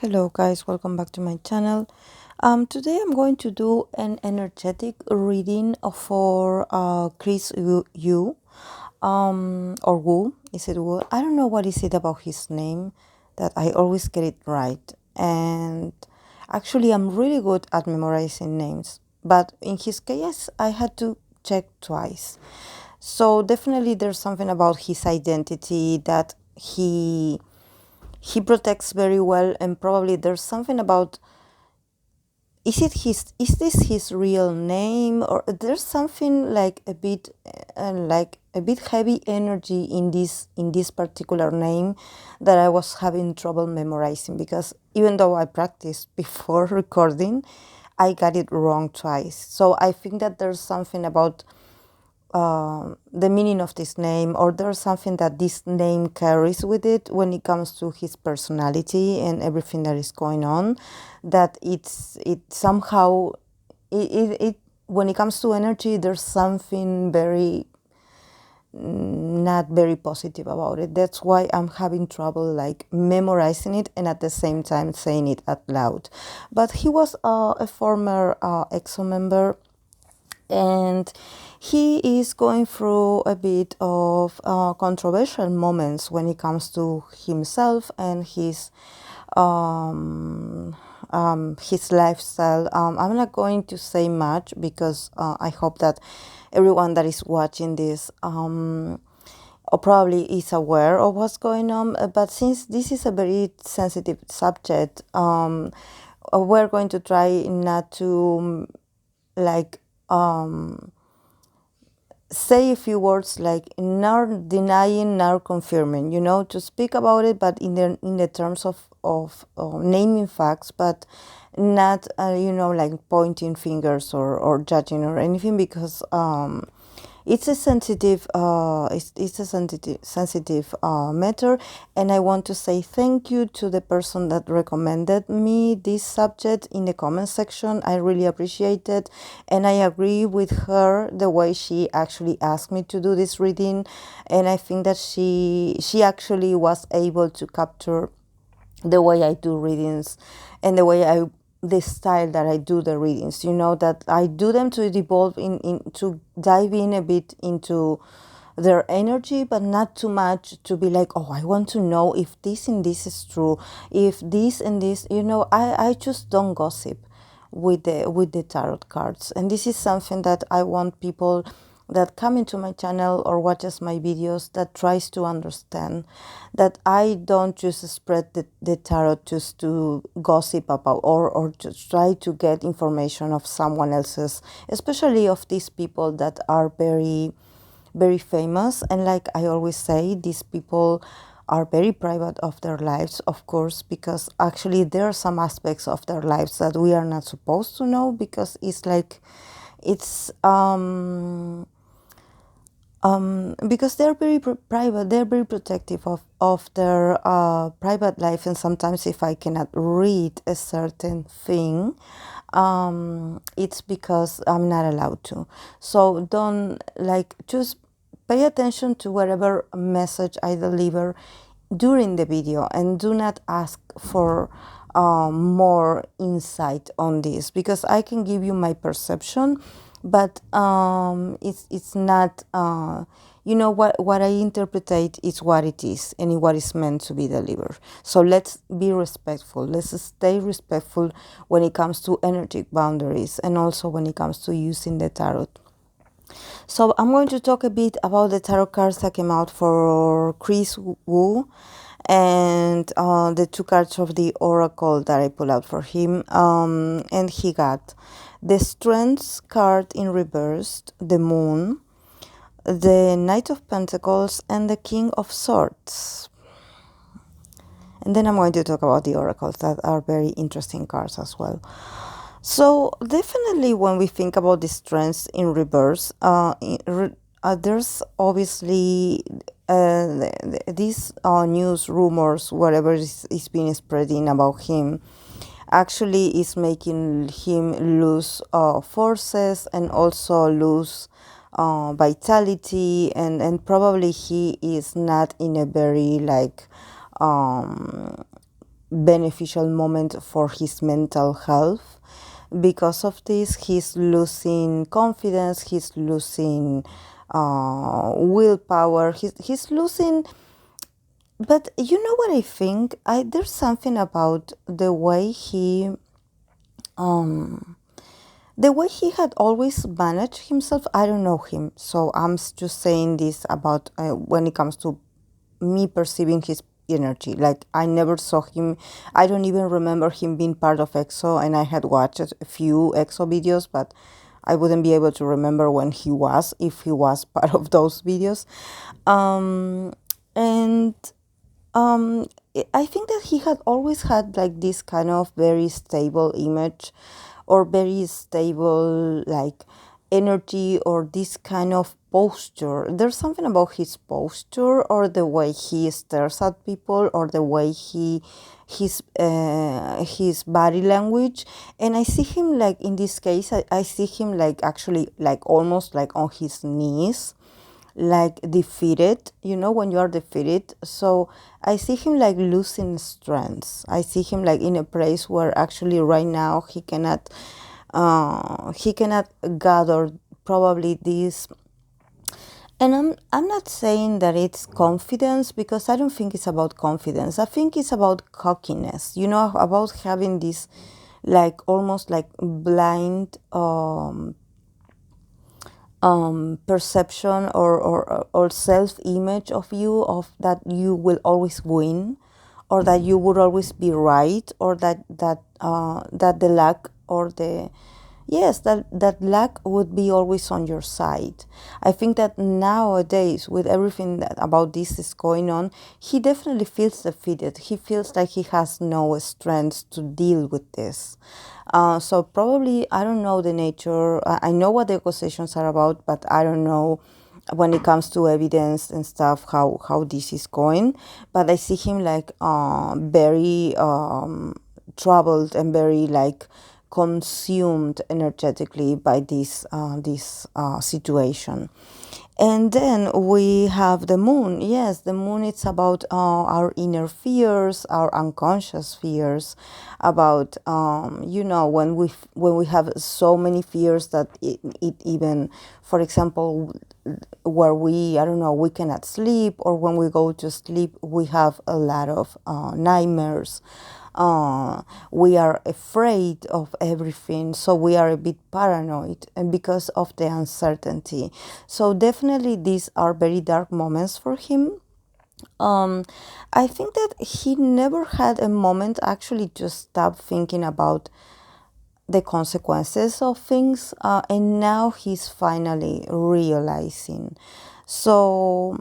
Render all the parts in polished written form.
Hello guys, welcome back to my channel. Today I'm going to do an energetic reading for KRIS or Wu. Is it Wu? I don't know what is it about his name that I always get it right. And actually I'm really good at memorizing names. But in his case, I had to check twice. So definitely there's something about his identity that he protects very well, and probably there's something about, is this his real name, or there's something like a bit heavy energy in this particular name that I was having trouble memorizing, because even though I practiced before recording, I got it wrong twice. So I think that there's something about the meaning of this name, or there's something that this name carries with it when it comes to his personality and everything that is going on, that it somehow it when it comes to energy, there's something very not very positive about it. That's why I'm having trouble like memorizing it and at the same time saying it out loud. But he was a former EXO member, and he is going through a bit of controversial moments when it comes to himself and his lifestyle. I'm not going to say much because I hope that everyone that is watching this or probably is aware of what's going on. But since this is a very sensitive subject, we're going to try not to like say a few words, like nor denying nor confirming, to speak about it, but in the terms of naming facts, but not like pointing fingers or judging or anything, because it's a sensitive sensitive matter. And I want to say thank you to the person that recommended me this subject in the comment section. I really appreciate it, and I agree with her the way she actually asked me to do this reading. And I think that she actually was able to capture the way I do readings and the style that I do the readings, that I do them to evolve to dive in a bit into their energy, but not too much to be like, oh, I want to know if this and this is true, if this and this, I just don't gossip with the tarot cards. And this is something that I want people that come into my channel or watches my videos that tries to understand that I don't just spread the tarot just to gossip about or to try to get information of someone else's, especially of these people that are very, very famous. And like I always say, these people are very private of their lives, of course, because actually there are some aspects of their lives that we are not supposed to know, because it's like it's because they're very private, they're very protective of their private life. And sometimes if I cannot read a certain thing, it's because I'm not allowed to. So don't just pay attention to whatever message I deliver during the video, and do not ask for more insight on this, because I can give you my perception, but it's not what I interpret is what it is and what is meant to be delivered. So let's be respectful, let's stay respectful when it comes to energetic boundaries, and also when it comes to using the tarot. So I'm going to talk a bit about the tarot cards that came out for KRIS Wu, and the two cards of the oracle that I pulled out for him. And he got the Strength card in reverse, the Moon, the Knight of Pentacles, and the King of Swords. And then I'm going to talk about the oracles that are very interesting cards as well. So definitely when we think about the Strength in reverse, there's obviously these news, rumors, whatever is being spreading about him, actually is making him lose forces, and also lose vitality, and probably he is not in a very beneficial moment for his mental health. Because of this, he's losing confidence, he's losing willpower, he's losing. But you know what I think? There's something about the way he had always managed himself. I don't know him, so I'm just saying this about when it comes to me perceiving his energy. Like, I never saw him. I don't even remember him being part of EXO, and I had watched a few EXO videos, but I wouldn't be able to remember when he was, if he was part of those videos. And I think that he had always had like this kind of very stable image, or very stable like energy, or this kind of posture. There's something about his posture, or the way he stares at people, or the way his body language. And I see him like, in this case, I see him like actually like almost like on his knees, like defeated, when you are defeated. So I see him like losing strength. I see him like in a place where actually right now he cannot gather probably this. And I'm not saying that it's confidence, because I don't think it's about confidence. I think it's about cockiness, about having this like almost like blind perception, or self-image of you, of that you will always win, or that you would always be right, or that the luck, or the yes, that luck would be always on your side. I think that nowadays, with everything that about this is going on, he definitely feels defeated. He feels like he has no strength to deal with this. So probably, I don't know the nature. I know what the accusations are about, but I don't know when it comes to evidence and stuff how this is going. But I see him like very troubled, and very like consumed energetically by this situation. And then we have the moon. Yes, the moon, it's about our inner fears, our unconscious fears, about when we have so many fears that it even, for example, where I don't know, we cannot sleep, or when we go to sleep, we have a lot of nightmares. We are afraid of everything, so we are a bit paranoid, and because of the uncertainty. So definitely these are very dark moments for him. I think that he never had a moment actually to stop thinking about the consequences of things, and now he's finally realizing. So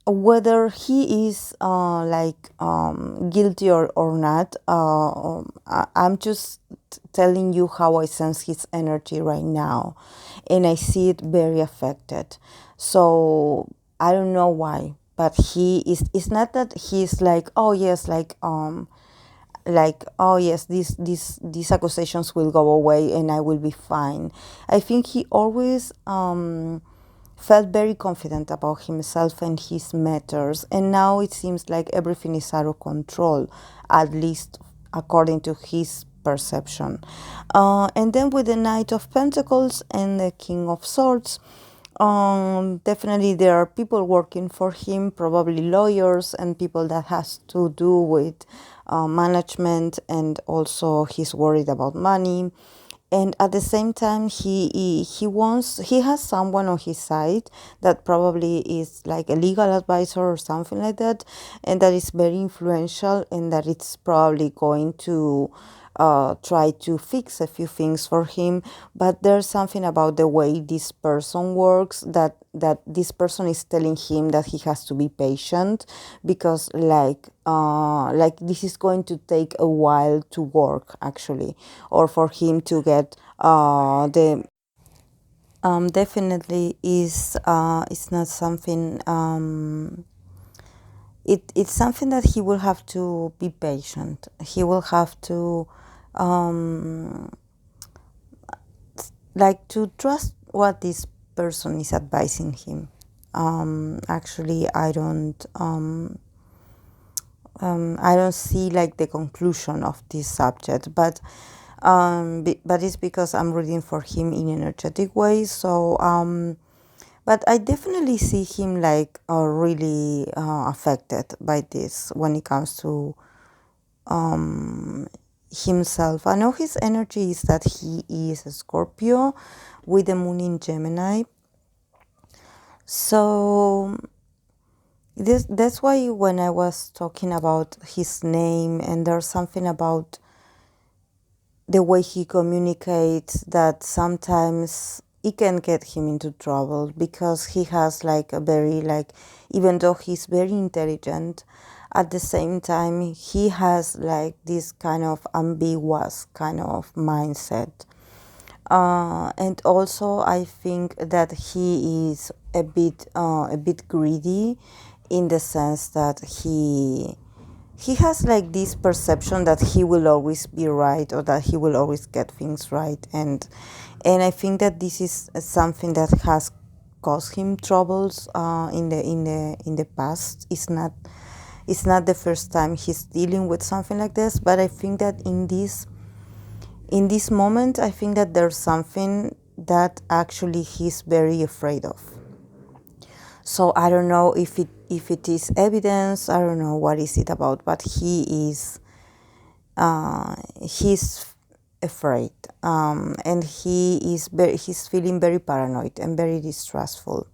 whether he is guilty or not, I'm just telling you how I sense his energy right now, and I see it very affected. So I don't know why, but he is. It's not that he's like, oh yes, oh yes, these accusations will go away and I will be fine. I think he always felt very confident about himself and his matters, and now it seems like everything is out of control, at least according to his perception. And then with the Knight of Pentacles and the King of Swords, definitely there are people working for him, probably lawyers and people that has to do with management, and also he's worried about money. And at the same time, he has someone on his side that probably is like a legal advisor or something like that, and that is very influential, and that it's probably going to try to fix a few things for him. But there's something about the way this person works, that this person is telling him that he has to be patient, because like this is going to take a while to work actually, or for him to get the definitely is it's not something it's something that he will have to be patient. He will have to to trust what this person is advising him. Actually, I don't I don't see like the conclusion of this subject, but it's because I'm reading for him in energetic ways. So, but I definitely see him like really affected by this when it comes to himself. I know his energy is that he is a Scorpio with the moon in Gemini. So that's why when I was talking about his name, and there's something about the way he communicates that sometimes it can get him into trouble, because he has like a very like, even though he's very intelligent, at the same time he has like this kind of ambiguous kind of mindset. And also I think that he is a bit greedy, in the sense that he has like this perception that he will always be right, or that he will always get things right, and I think that this is something that has caused him troubles in the past. It's not the first time he's dealing with something like this, but I think that in this moment, I think that there's something that actually he's very afraid of. So I don't know if it is evidence. I don't know what is it about, but he's afraid, and he's feeling very paranoid and very distrustful.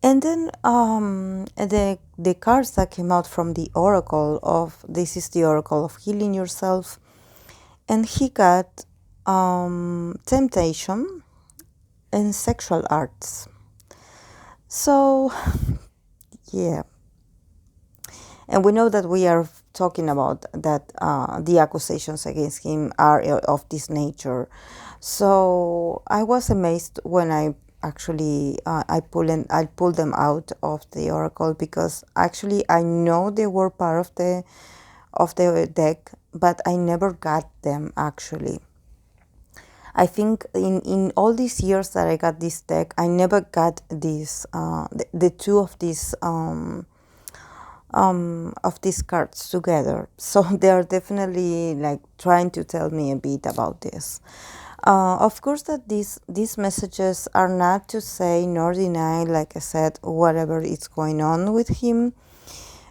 And then the cards that came out from the oracle of this is the oracle of healing yourself, and he got temptation and sexual arts. So yeah, and we know that we are talking about that the accusations against him are of this nature. So I was amazed when I actually I pulled them out of the oracle, because actually I know they were part of the deck, but I never got them actually. I think in all these years that I got this deck, I never got this the two of these cards together. So they are definitely like trying to tell me a bit about this. Of course, that these messages are not to say nor deny, like I said, whatever is going on with him.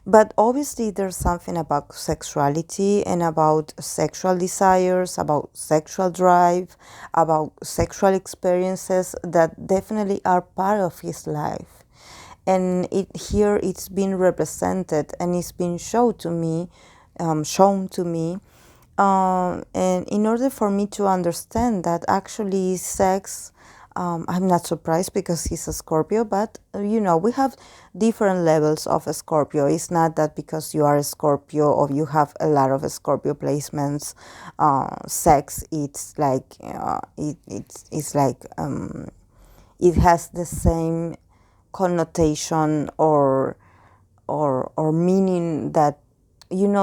But obviously, there's something about sexuality and about sexual desires, about sexual drive, about sexual experiences that definitely are part of his life. And here it's been represented, and it's been shown to me. And in order for me to understand that actually sex, I'm not surprised because he's a Scorpio, but we have different levels of a Scorpio. It's not that because you are a Scorpio or you have a lot of Scorpio placements, sex, it's like it's like it has the same connotation or meaning that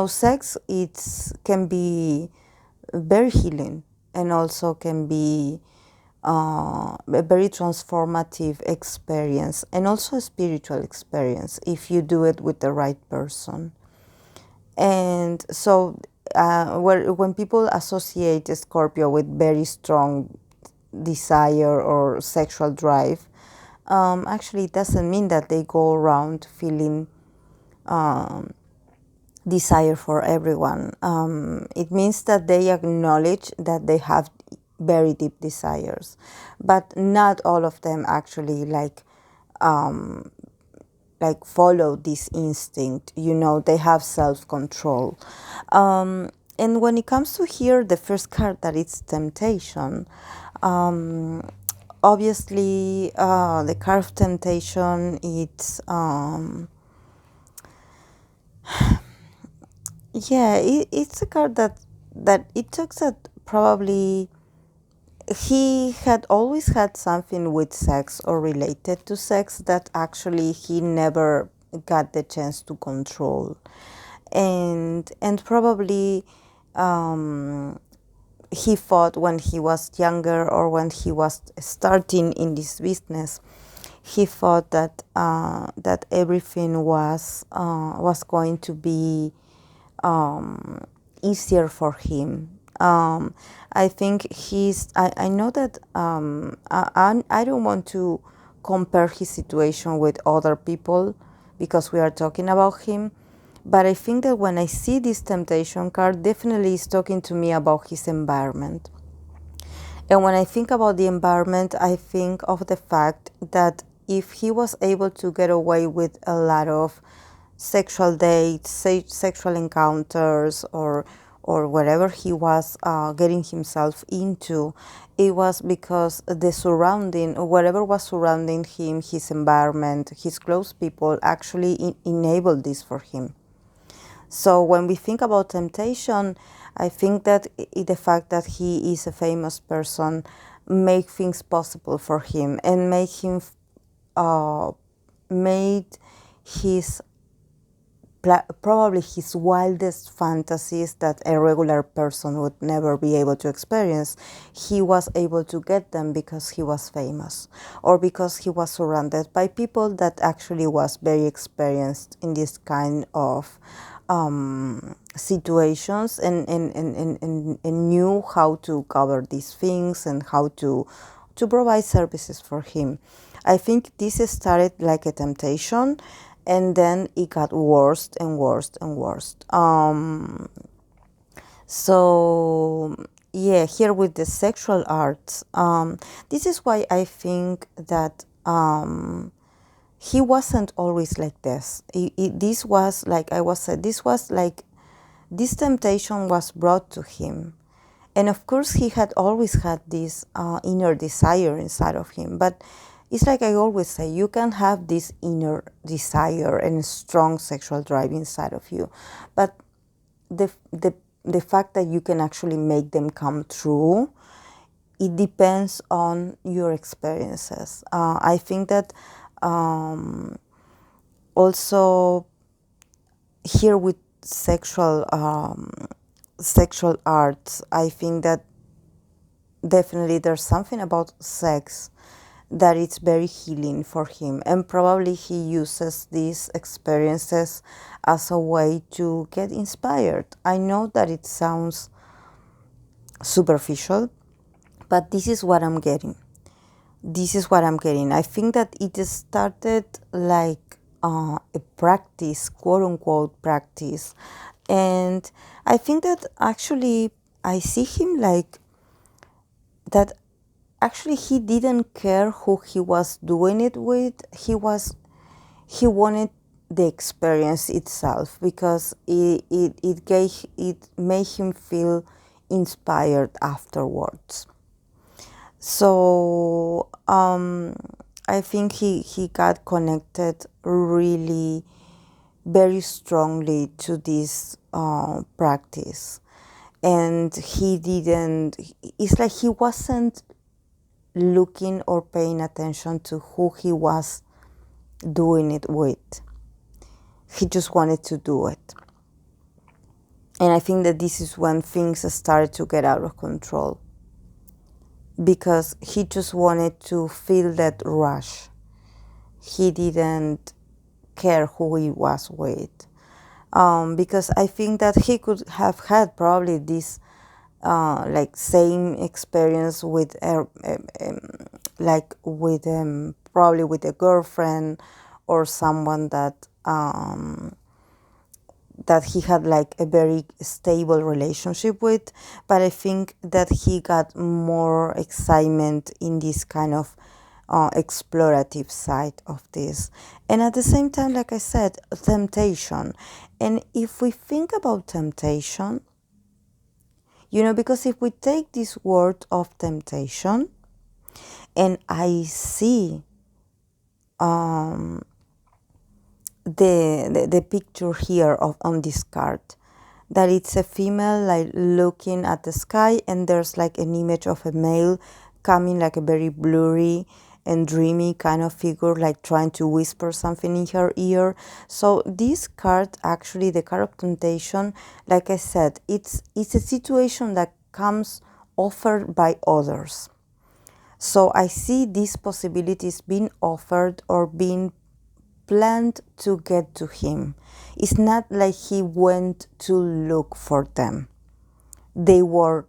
sex can be very healing, and also can be a very transformative experience, and also a spiritual experience if you do it with the right person. And so when people associate Scorpio with very strong desire or sexual drive, actually it doesn't mean that they go around feeling desire for everyone. It means that they acknowledge that they have very deep desires, but not all of them actually like follow this instinct. They have self-control. And when it comes to here, the first card, that it's temptation. Obviously, the card of temptation, it's it's a card that it talks that probably he had always had something with sex or related to sex that actually he never got the chance to control, and probably he thought when he was younger, or when he was starting in this business, he thought that that everything was going to be easier for him. I think I know that I don't want to compare his situation with other people because we are talking about him. But I think that when I see this temptation card, definitely is talking to me about his environment. And when I think about the environment, I think of the fact that if he was able to get away with a lot of sexual dates, sexual encounters, or whatever he was getting himself into, it was because the surrounding, or whatever was surrounding him, his environment, his close people, actually enabled this for him. So when we think about temptation, I think that the fact that he is a famous person make things possible for him and make him made his probably his wildest fantasies that a regular person would never be able to experience. He was able to get them because he was famous, or because he was surrounded by people that actually was very experienced in this kind of situations, and knew how to cover these things and how to provide services for him. I think this started like a temptation, and then it got worse and worse and worse. So yeah, here with the sexual arts, this is why I think that he wasn't always like this. This was like I was said. This was like this temptation was brought to him, and of course he had always had this inner desire inside of him. But it's like I always say, you can have this inner desire and strong sexual drive inside of you, but the fact that you can actually make them come true, it depends on your experiences. I think that also here with sexual arts, I think that definitely there's something about sex that it's very healing for him, and probably he uses these experiences as a way to get inspired. I know that it sounds superficial, but this is what I'm getting. This is what I'm getting. I think that it started like a practice, quote unquote practice. And I think that actually I see him like that. Actually, he didn't care who he was doing it with. He wanted the experience itself, because it made him feel inspired afterwards. So I think he got connected really very strongly to this practice, and it's like he wasn't looking or paying attention to who he was doing it with. He just wanted to do it. And I think that this is when things started to get out of control, because he just wanted to feel that rush. He didn't care who he was with, because I think that he could have had probably this like same experience with probably with a girlfriend or someone that that he had like a very stable relationship with. But I think that he got more excitement in this kind of explorative side of this, and at the same time, like I said, temptation. And if we think about temptation, because if we take this word of temptation, and I see the picture here on this card, that it's a female like looking at the sky, and there's like an image of a male coming, like a very blurry and dreamy kind of figure, like trying to whisper something in her ear. So this card, actually the card of temptation, like I said, it's a situation that comes offered by others. So I see these possibilities being offered or being planned to get to him. It's not like he went to look for them. They were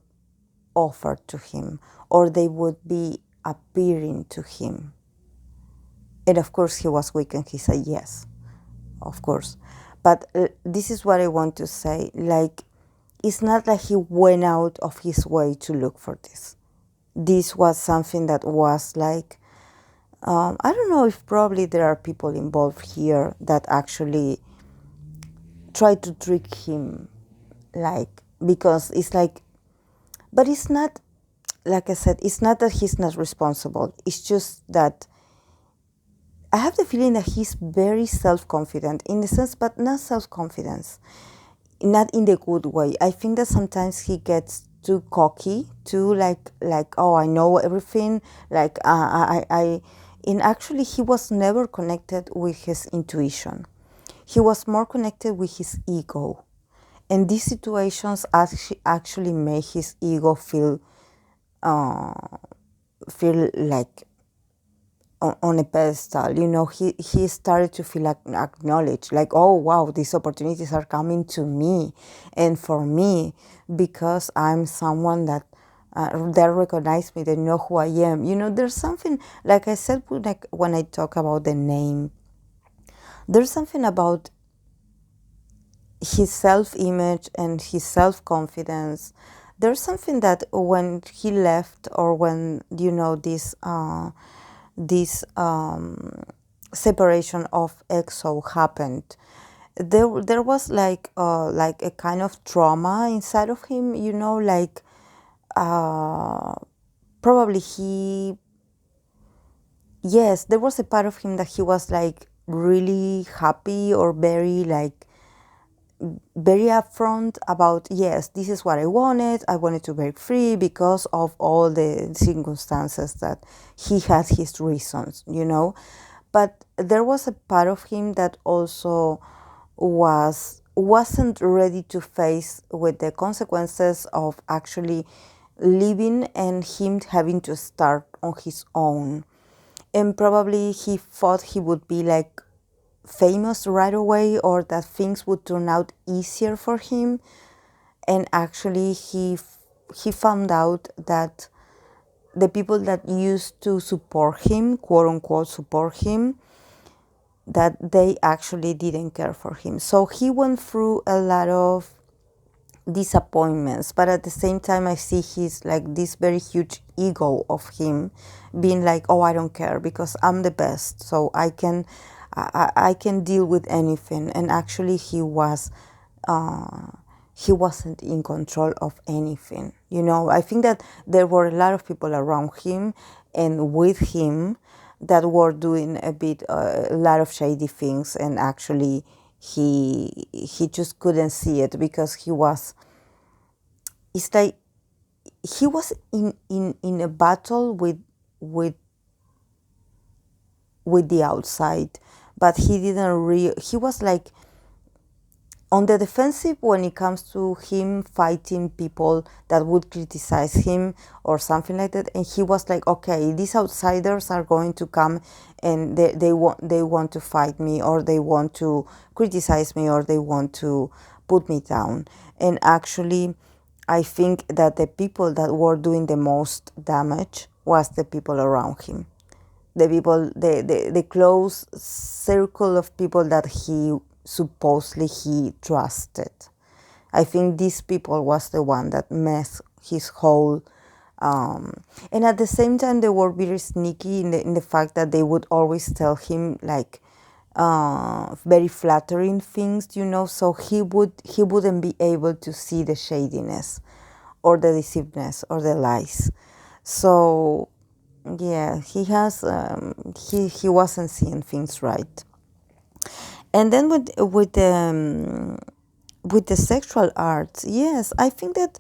offered to him, or they would be appearing to him. And of course he was weak and he said yes, of course. But this is what I want to say. Like, it's not like he went out of his way to look for this. This was something that was like, I don't know if probably there are people involved here that actually try to trick him, like, because it's like, but it's not, like I said, it's not that he's not responsible. It's just that I have the feeling that he's very self-confident in the sense, but not self-confidence, not in the good way. I think that sometimes he gets too cocky, too like oh, I know everything. Like and actually he was never connected with his intuition. He was more connected with his ego, and these situations actually made his ego feel like on a pedestal. You know, he started to feel like acknowledged, like, oh wow, these opportunities are coming to me and for me because I'm someone that they recognize me, they know who I am. You know, there's something, like I said, like when I talk about the name, there's something about his self-image and his self-confidence. There's something that when he left, or when, you know, this separation of EXO happened, there was like a kind of trauma inside of him, you know, like probably yes, there was a part of him that he was like really happy, or very like very upfront about, yes, this is what I wanted to break free because of all the circumstances that he had his reasons, you know. But there was a part of him that also wasn't ready to face with the consequences of actually living and him having to start on his own. And probably he thought he would be like famous right away, or that things would turn out easier for him. And actually he found out that the people that used to support him, quote unquote support him, that they actually didn't care for him. So he went through a lot of disappointments, but at the same time I see his like this very huge ego of him being like, oh, I don't care because I'm the best, so I can deal with anything. And actually he wasn't in control of anything. You know, I think that there were a lot of people around him and with him that were doing a lot of shady things, and actually he just couldn't see it because it's like he was in a battle with the outside, but he didn't he was like on the defensive when it comes to him fighting people that would criticize him or something like that. And he was like, okay, these outsiders are going to come and they want to fight me, or they want to criticize me, or they want to put me down. And actually I think that the people that were doing the most damage was the people around him, the people, the close circle of people that he supposedly he trusted. I think these people was the one that messed his whole and at the same time they were very sneaky in the fact that they would always tell him like very flattering things, you know, so he wouldn't be able to see the shadiness or the deceiveness or the lies. So yeah, he has he wasn't seeing things right. And then with the sexual arts, yes, I think that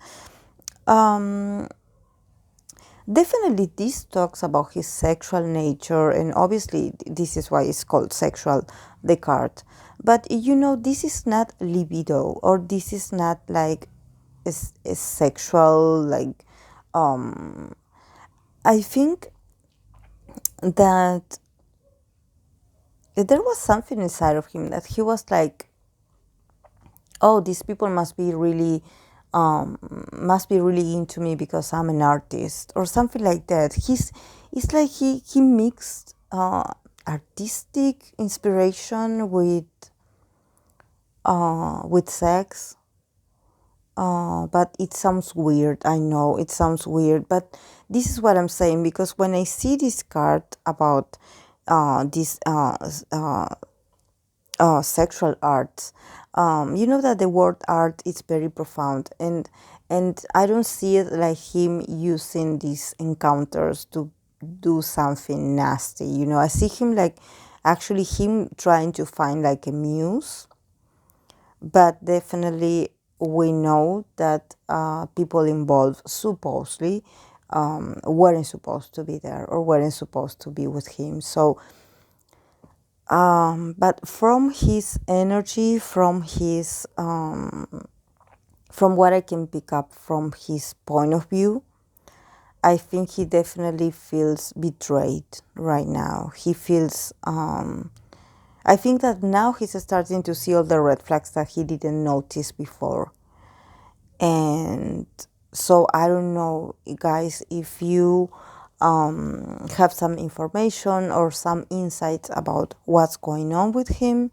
definitely this talks about his sexual nature, and obviously this is why it's called sexual, the card. But you know, this is not libido, or this is not like a sexual like I think that there was something inside of him that he was like, oh, these people must be really into me because I'm an artist or something like that. It's like he mixed artistic inspiration with sex. But it sounds weird. I know it sounds weird, but this is what I'm saying, because when I see this card about this sexual arts, you know that the word art is very profound, and I don't see it like him using these encounters to do something nasty. You know, I see him like actually him trying to find like a muse, but definitely we know that people involved supposedly weren't supposed to be there or weren't supposed to be with him. So but from his energy, from what I can pick up from his point of view, I think he definitely feels betrayed right now. He feels I think that now he's starting to see all the red flags that he didn't notice before. And so I don't know, guys, if you have some information or some insights about what's going on with him.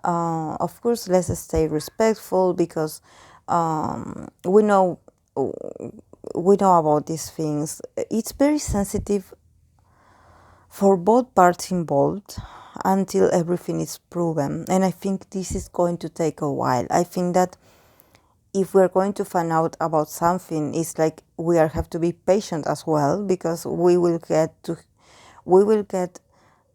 Of course, let's stay respectful, because we know about these things. It's very sensitive for both parts involved until everything is proven, and I think this is going to take a while. I think that if we're going to find out about something, it's like have to be patient as well, because we will get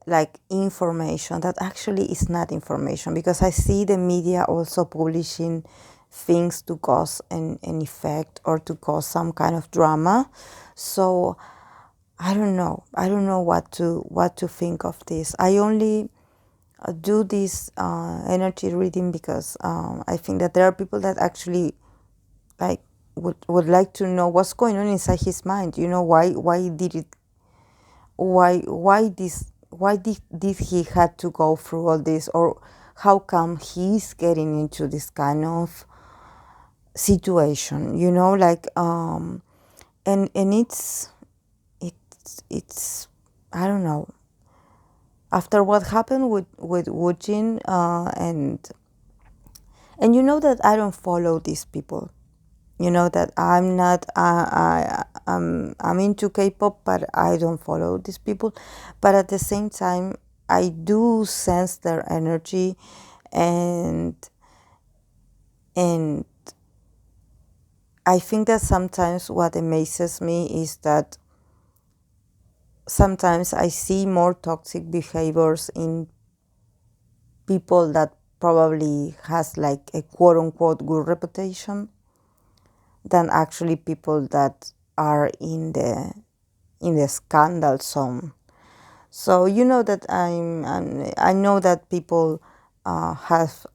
like information that actually is not information, because I see the media also publishing things to cause an effect or to cause some kind of drama. So I don't know what to think of this. I only do this energy reading because I think that there are people that actually like would like to know what's going on inside his mind. You know, why did it why did he had to go through all this, or how come he's getting into this kind of situation, you know, like and it's I don't know, after what happened with Woojin, and you know that I don't follow these people. You know that I'm not. I'm into K-pop, but I don't follow these people. But at the same time, I do sense their energy, and and I think that sometimes what amazes me is that sometimes I see more toxic behaviors in people that probably has like a quote unquote good reputation than actually people that are in the scandal zone. So you know that I know that people have.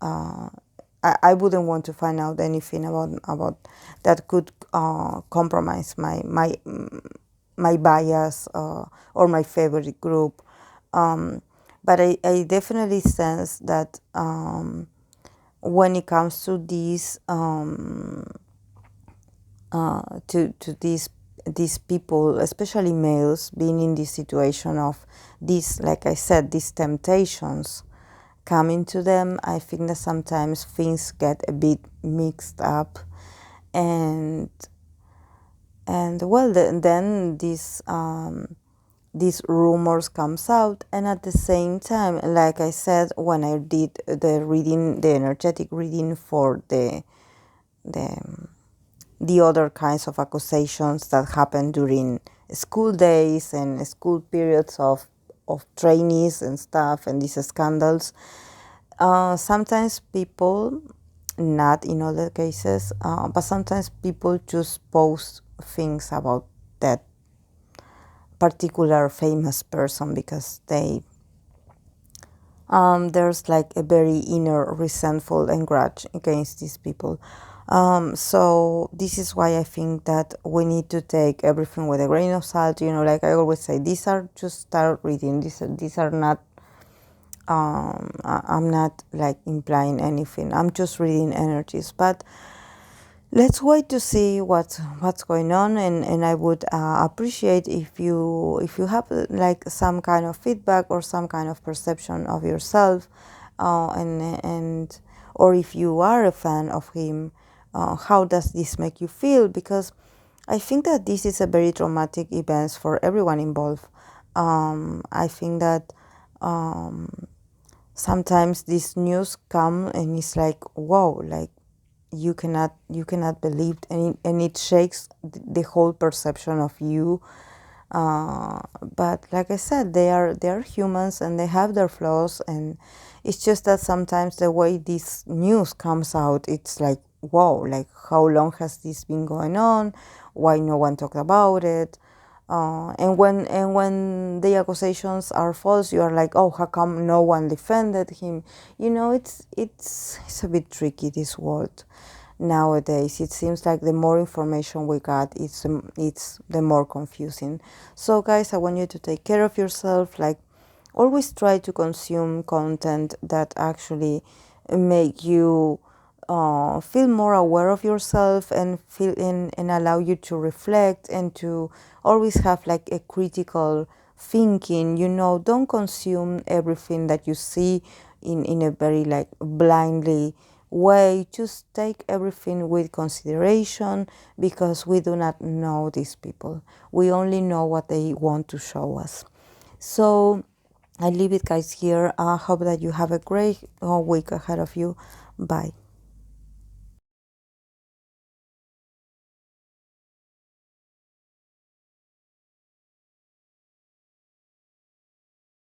I wouldn't want to find out anything about that could compromise my bias or my favorite group. But I definitely sense that when it comes to these to these people, especially males, being in this situation of these, like I said, these temptations coming to them, I think that sometimes things get a bit mixed up, and well, then these rumors comes out, and at the same time, like I said, when I did the energetic reading for the other kinds of accusations that happen during school days and school periods of trainees and stuff, and these scandals. Sometimes people, not in other cases, but sometimes people just post things about that particular famous person because there's like a very inner resentful and grudge against these people. So this is why I think that we need to take everything with a grain of salt. Like I always say, these are just tarot reading. These are not. I'm not like implying anything. I'm just reading energies. But let's wait to see what's going on, and I would appreciate if you have like some kind of feedback or some kind of perception of yourself, and or if you are a fan of him, how does this make you feel? Because I think that this is a very traumatic event for everyone involved. I think that sometimes this news come and it's like, whoa, like you cannot believe it, and it shakes the whole perception of you. But like I said, they are humans and they have their flaws, and it's just that sometimes the way this news comes out, it's like, whoa, like how long has this been going on? Why no one talked about it? And when the accusations are false, you are like, oh, how come no one defended him? It's a bit tricky, this world nowadays. It seems like the more information we got, it's the more confusing. So guys, I want you to take care of yourself. Like, always try to consume content that actually make you feel more aware of yourself, and feel and allow you to reflect, and to always have like a critical thinking. Don't consume everything that you see in a very like blindly way. Just take everything with consideration, because we do not know these people. We only know what they want to show us. So I leave it, guys, here. I hope that you have a great week ahead of you. Bye.